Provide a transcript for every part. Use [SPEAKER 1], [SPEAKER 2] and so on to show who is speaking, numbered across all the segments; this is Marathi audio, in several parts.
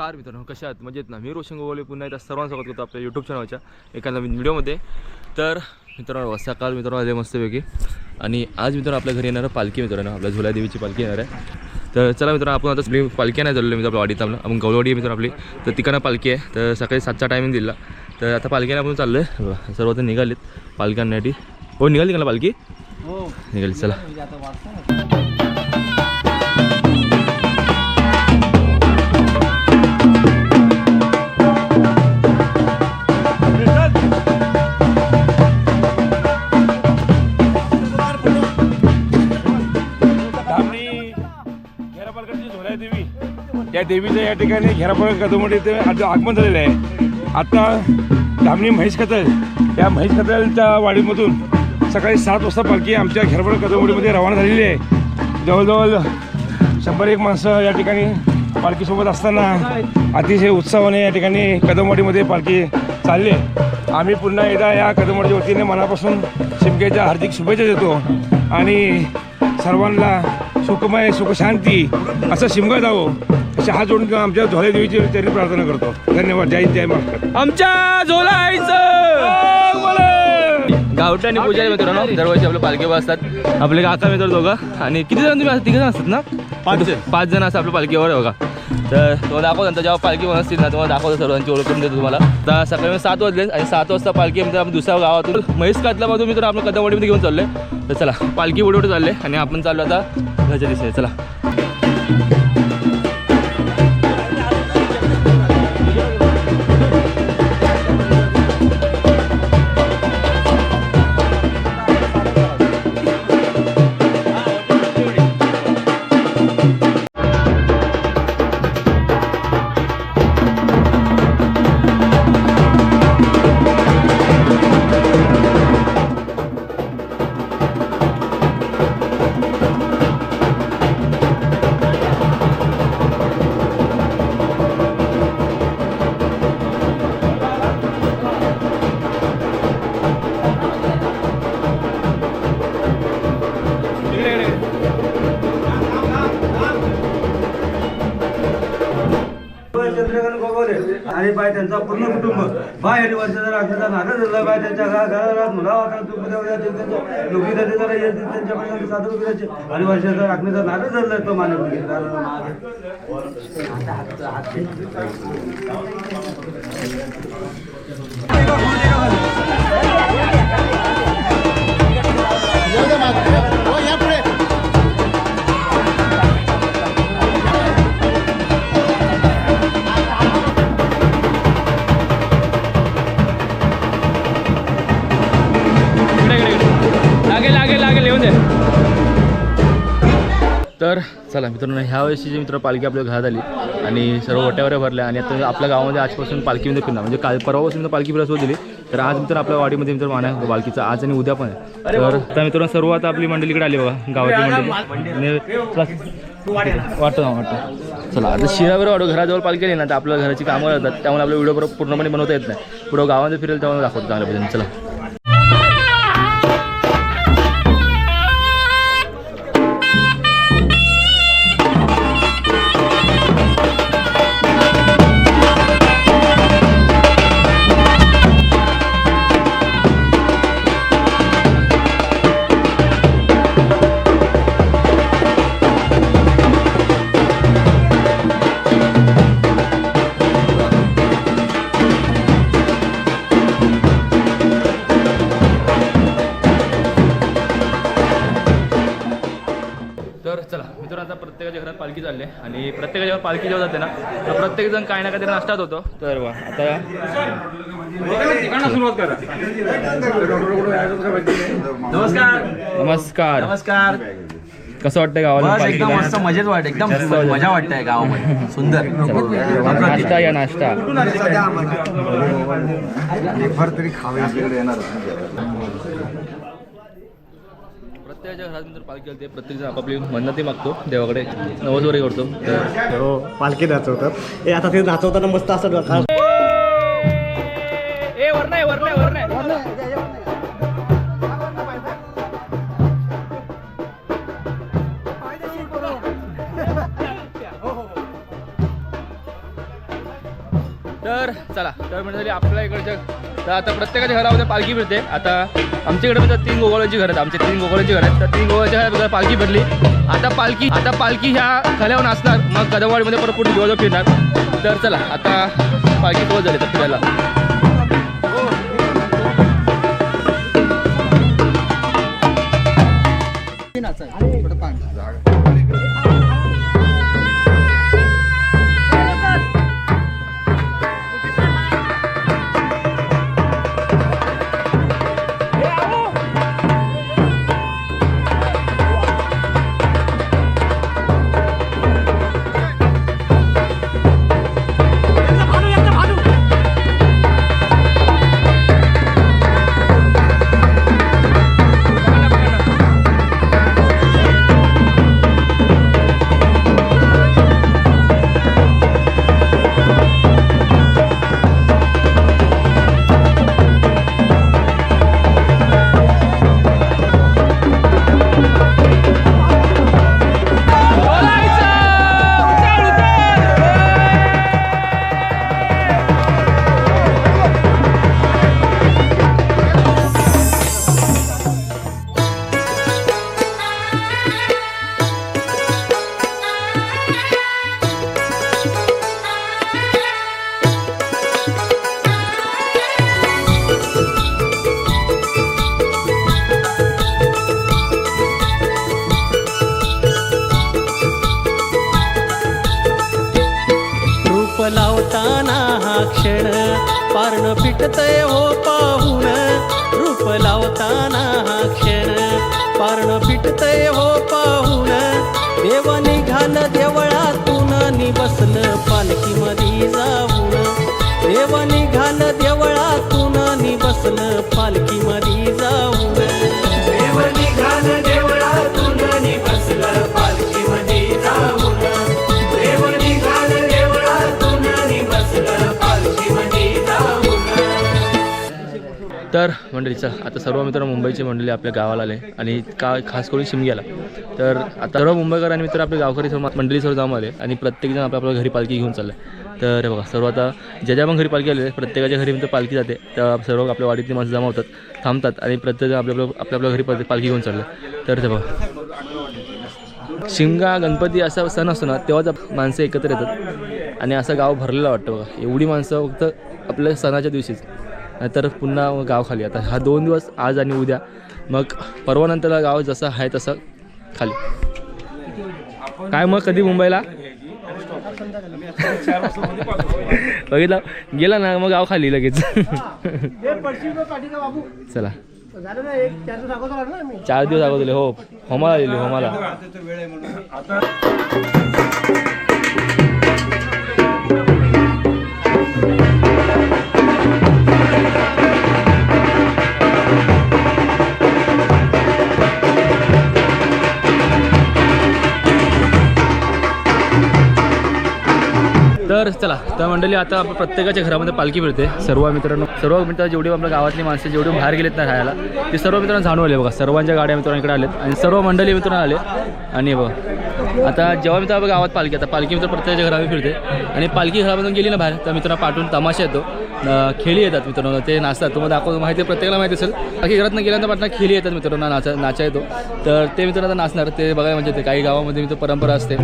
[SPEAKER 1] नमस्कार मित्रांनो, कशा आहात? मजेत ना? मी रोशन गोवाले पुन्हा एकदा सर्वांचं स्वागत करतो आपल्या यूट्यूब चॅनलच्या एका नवीन व्हिडिओमध्ये. तर मित्रांनो, सकाळ मित्रांनो आले मस्तपैकी आणि आज मित्रांनो आपल्या घरी येणार पालखी मित्रांनो, आपल्या झुलादेवीची पालखी येणार आहे. तर चला मित्रांनो, आपण आता पालखी नाही चाललो मित्र आपल्या वाडीत आपण गवळवाडी मित्र आपली. तर तिकडनं पालखी आहे. तर सकाळी 7चा टायमिंग दिला. तर आता पालखीने आपण चाललो आहे. सर्व तर निघालेत पालख्यांसाठी. हो निघाली का पालखी? हो निघाली. चला
[SPEAKER 2] या देवीचं या ठिकाणी घेरापळ कदमवाडी आगमन झालेलं आहे. आता धामणी म्हैस खतल या म्हैस खतलच्या वाडीमधून सकाळी 7 वाजता पालखी आमच्या घेरापळ कदमवाडीमध्ये रवाना झालेली आहे. जवळजवळ 100-1 माणसं या ठिकाणी पालखीसोबत असताना अतिशय उत्साहाने या ठिकाणी कदमवाडीमध्ये पालखी चालली आहे. आम्ही पुन्हा एकदा या कदमवाडीच्या वतीने मनापासून शिमग्याच्या हार्दिक शुभेच्छा देतो आणि सर्वांना सुखमय सुखशांती असं शिमगा जावं अशी हात जोडून आमच्या झोलादेवीची त्यांनी प्रार्थना करतो. धन्यवाद. जय हिंद, जय महाराष्ट्र.
[SPEAKER 1] आमच्या झोलाईचं गावठी पूजा मित्रांनो दरवर्षी आपल्या पालखी बसतात. आपले काका मित्र दोघं आणि किती जण तुम्ही? 3 जण असतात ना? 5 जण असं आपल्या पालखीवर आहे बघा. तर तुम्हाला दाखवतो नंतर जेव्हा पालखी असतील ना तुम्हाला दाखवतो, सर्वांची ओळख करून देतो तुम्हाला. तर सकाळी 7 वाजले आणि 7 वाजता पालखी म्हणजे आपण दुसऱ्या गावातून म्हैस कातल्यामधून मित्र आपण कदमवाडीमध्ये घेऊन चाललोय. तर चला पालखी उडवत चालले आणि आपण चाललो आता घरच्या दिसते. चला
[SPEAKER 3] आणि बाय त्यांचा पूर्ण कुटुंब बाय आणि वर्षाचा रात्रीचा नारा धरला बाय त्यांच्या घरात मुला नोकरी त्यांच्यापर्यंत साधू करायचे आणि वर्षाचा राखण्याचा नारा धरला तो मानव
[SPEAKER 1] लागेल येऊन दे. तर चला मित्रांनो, ह्या वर्षीची मित्र पालखी आपल्या घरात आली आणि सर्व वट्यावर भरल्या आणि आता आपल्या गावामध्ये आजपासून पालखीमध्ये फिरणार म्हणजे काल परवापासून पालखी फिरत दिली. तर आज मित्र आपल्या वाडीमध्ये मित्र मान आहे पालखीचा आज आणि उद्या पण आहे. तर आता मित्रांनो सर्व आता आपली मंडळीकडे आली बघा, गावातली मंडळी वाटतं. चला आता शिरावर वाढो घराजवळ पालखी आली ना तर आपल्या घराची कामं करतात, त्यामुळे आपला व्हिडिओ पूर्णपणे बनवता येत नाही. पुढं गावामध्ये फिरेल तेव्हा दाखवतो चांगल्या पद्धतीने. चला आता प्रत्येकाच्या घरात पालखी चालली आहे आणि प्रत्येकाच्या पालखी जेव्हा जाते ना तर प्रत्येकजण काही ना काहीतरी नाश्तात होतो. तर वा आता सुरुवात करा. नमस्कार. नमस्कार. कसं वाटतंय गावाला?
[SPEAKER 4] एकदम मस्त मजेत वाटत, एकदम मजा वाटतंय गावामध्ये. सुंदर
[SPEAKER 1] नाश्ता या नाश्ता
[SPEAKER 3] तरी
[SPEAKER 1] प्रत्येकाच्या घरात जर पालखी आली प्रत्येकजण आपापली मन्नती मागतो देवाकडे, नवस वगैरे करतो.
[SPEAKER 5] हो पालखी नाचवतात. हे आता ते नाचवताना मस्त असं
[SPEAKER 1] तर चला तर म्हणजे आपल्या इकडच्या तर आता प्रत्येकाच्या घरामध्ये पालखी फिरते. आता आमच्याकडे पण 3 गोगावळ्यांची घरं आहेत. आमचे 3 गोगावळ्यांची घरं आहेत. तर 3 गोगावळ्यांच्या घरात पालखी फिरली. आता पालखी ह्या खल्यावर असणार. मग कदमवाडीमध्ये परत पुढे दिवस फिरणार. तर चला आता पालखी सोबत झाली तर फिरायला.
[SPEAKER 6] लावताना हा क्षण पारण फिटतय हो पाहून. रूप लावताना हा क्षण पारण फिटतय हो पाहून. देव निघाल देवळातून नि बसलं पालखीमध्ये जाऊन. देव निघाल देवळातून नि बसलं पालखीमध्ये जाऊन. देव निघाल देवळातून नि बसलं पालखीमध्ये जाऊन. देव निघाल देवळातून नि बसलं पालखीमध्ये जाऊन.
[SPEAKER 1] तर मंडळी चल आता सर्व मित्र मुंबईची मंडळी आपल्या गावाला आले आणि खास करून शिमग्याला. तर आता सर्व मुंबईकर आणि मित्र आपल्या गावकरी सर्व मंडळी सर्व जाऊन आले आणि प्रत्येकजण आपल्या घरी पालखी घेऊन चाललं. तर बघा सर्व आता ज्या पण घरी पालखी आले प्रत्येकाच्या घरी मित्र पालखी जाते. तर सर्व आपल्या वाडीतली माणसं जमा होतात, थांबतात आणि प्रत्येकजण आपल्या घरी पालखी घेऊन चाललं. तर ते बघा शिमगा गणपती असा सण असतो ना तेव्हाच माणसं एकत्र येतात आणि असं गाव भरलेलं वाटतं. बघा एवढी माणसं फक्त आपल्या सणाच्या दिवशीच, तर पुन्हा गाव खाली. आता हा 2 दिवस आज आणि उद्या, मग परवानंतरला गाव जसं आहे तसं खाली. काय मग कधी मुंबईला बघितलं गेला ना मग गाव खाली लगेच. चला 4 दिवस अगोदर हो होमाला गेली होमाला. तर चला तर मंडळी आता आपण प्रत्येकाच्या घरामध्ये पालखी फिरते. सर्व मित्र जेवढी आपल्या गावातली माणसं जेवढी बाहेर गेलेत ना राहायला ते सर्व मित्रांना जाणून आले. बघा सर्वांच्या गाड्या मित्रांकडे आलेत आणि सर्व मंडळी मित्रांना आले. आणि बघा आता जेव्हा मित्र आपल्या गावात पालखी आता पालखी मित्र प्रत्येकाच्या घरामध्ये फिरते आणि पालखी घरामधून गेली ना बाहेर तर मित्रांना पाठवून तमाशा येतो, खेळी येतात मित्रांनो, ते नाचतात. तुम्हाला दाखवतो माहिती प्रत्येकाला माहिती असेल. बाकी घरात गेल्यानंतर पाठवून खेळी येतात मित्रांना, नाचा येतो. तर ते मित्रांना नाचणार ते बघायला म्हणजे ते काही गावामध्ये मित्र परंपरा असते.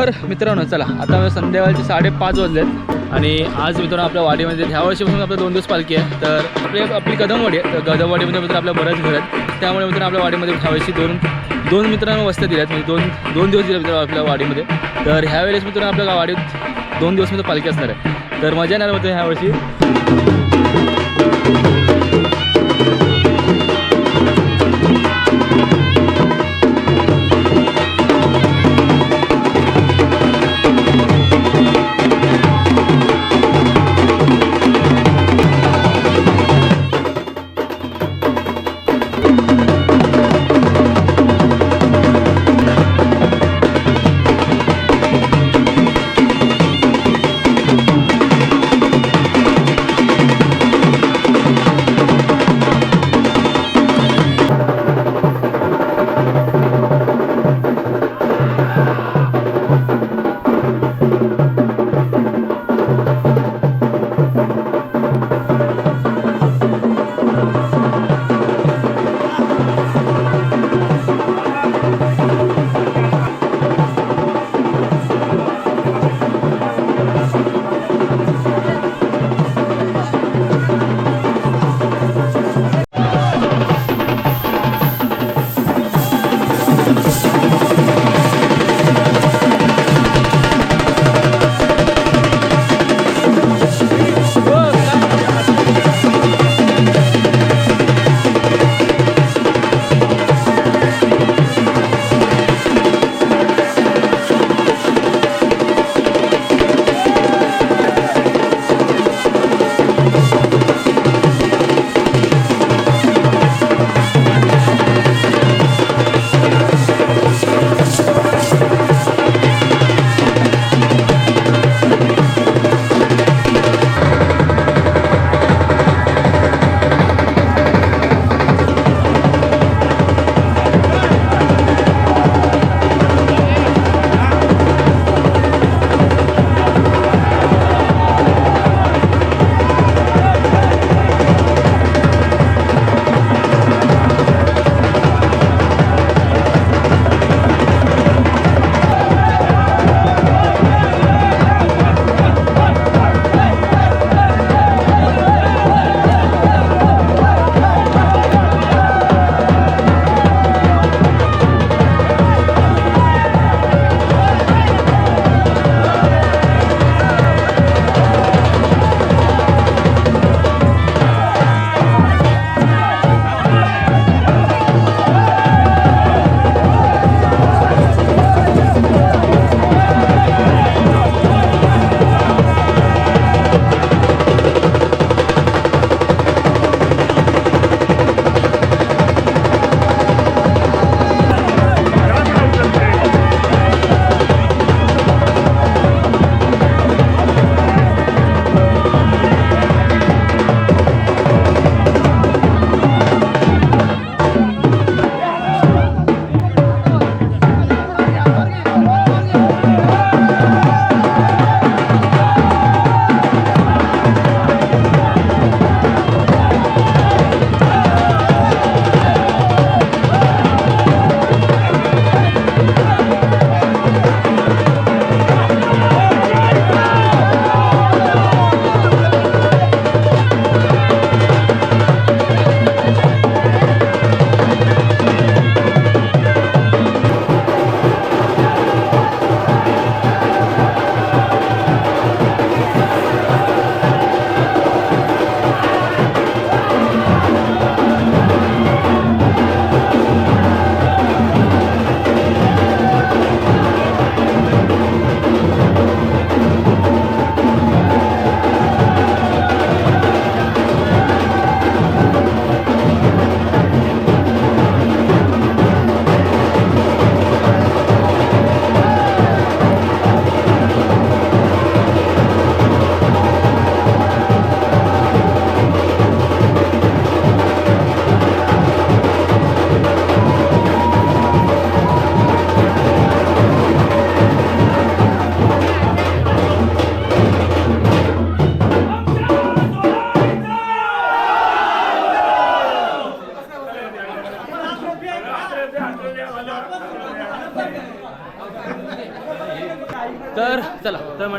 [SPEAKER 1] तर मित्रांनो चला आता संध्याकाळचे 5:30 वाजलेत आणि आज मित्रांनो आपल्या वाडीमध्ये ह्या वर्षीपासून आपल्या 2 दिवस पालखी आहे. तर आपली कदमवाडी आहे. तर कदमवाडीमध्ये मित्र आपल्या बऱ्याच घर आहेत. त्यामुळे मित्रांनो आपल्या वाडीमध्ये ह्या वर्षी दोन मित्रांनो वस्त्या दिल्यात म्हणजे दोन दिवस दिले मित्रांनो आपल्या वाडीमध्ये. तर ह्यावेळेस मित्रांनो आपल्या वाडीत 2 दिवस मित्र पालखी असणार आहे. तर मजा येणार मित्र ह्या वर्षी.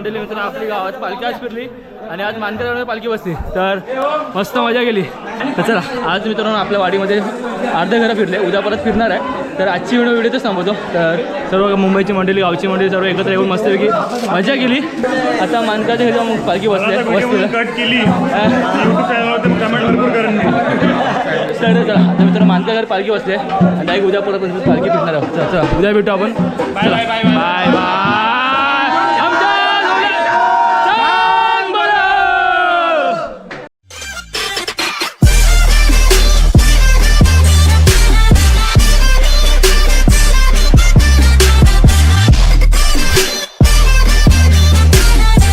[SPEAKER 1] मंडळी मित्रांनो आपली गावात पालखी आज फिरली आणि आज मानकरमध्ये पालखी बसली तर मस्त मजा गेली. तर चला आज मित्रांनो आपल्या वाडीमध्ये अर्धे घरं फिरले, उद्या परत फिरणार आहे. तर आजची व्हिडिओच थांबवतो. तर सर्व मुंबईची मंडळी गावची मंडळी सर्व एकत्र येऊन मस्तपैकी मजा केली. आता मानकाच्या घरी जाऊन पालखी बसले बसतील. तर चला आता मित्रांनो मानका घरी पालखी बसले आणि उद्या परत पालखी फिरणार आहोत. चला उद्या भेटू आपण. Bye bye.